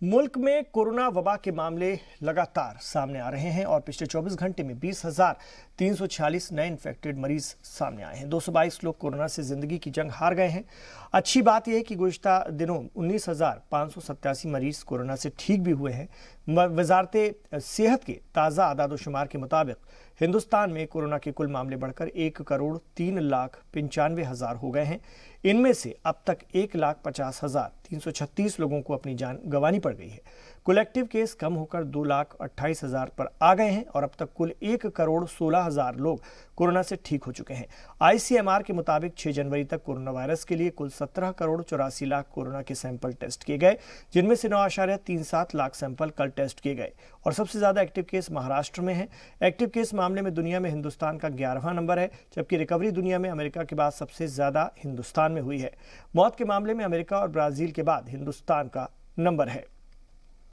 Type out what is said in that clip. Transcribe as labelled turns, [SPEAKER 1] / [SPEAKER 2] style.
[SPEAKER 1] मुल्क में कोरोना वबा के मामले लगातार सामने आ रहे हैं और पिछले 24 घंटे में 20,346 नए इन्फेक्टेड मरीज सामने आए हैं। 222 लोग कोरोना से जिंदगी की जंग हार गए हैं। अच्छी बात यह है कि गुज़िश्ता दिनों 19,587 मरीज कोरोना से ठीक भी हुए हैं। वजारत सेहत के ताज़ा आदादोशुमार के मुताबिक हिंदुस्तान में कोरोना के कुल मामले बढ़कर 1,03,95,000 हो गए हैं। इनमें से अब तक 1,50,336 लोगों को अपनी जान गंवानी पड़ गई है। कुल एक्टिव केस कम होकर 2,28,000 पर आ गए हैं और अब तक कुल 1,16,000 लोग कोरोना से ठीक हो चुके हैं। ICMR के मुताबिक 6 जनवरी तक कोरोना वायरस के लिए कुल 17,84,00,000 कोरोना के सैंपल टेस्ट किए गए, जिनमें से 9.37 लाख सैंपल कल टेस्ट किए गए और सबसे ज्यादा एक्टिव केस महाराष्ट्र में है। एक्टिव केस मामले में दुनिया में हिंदुस्तान का 11वां नंबर है, जबकि रिकवरी दुनिया में अमेरिका के बाद सबसे ज्यादा हिंदुस्तान में हुई है। मौत के मामले में अमेरिका और ब्राजील के बाद हिंदुस्तान का नंबर है।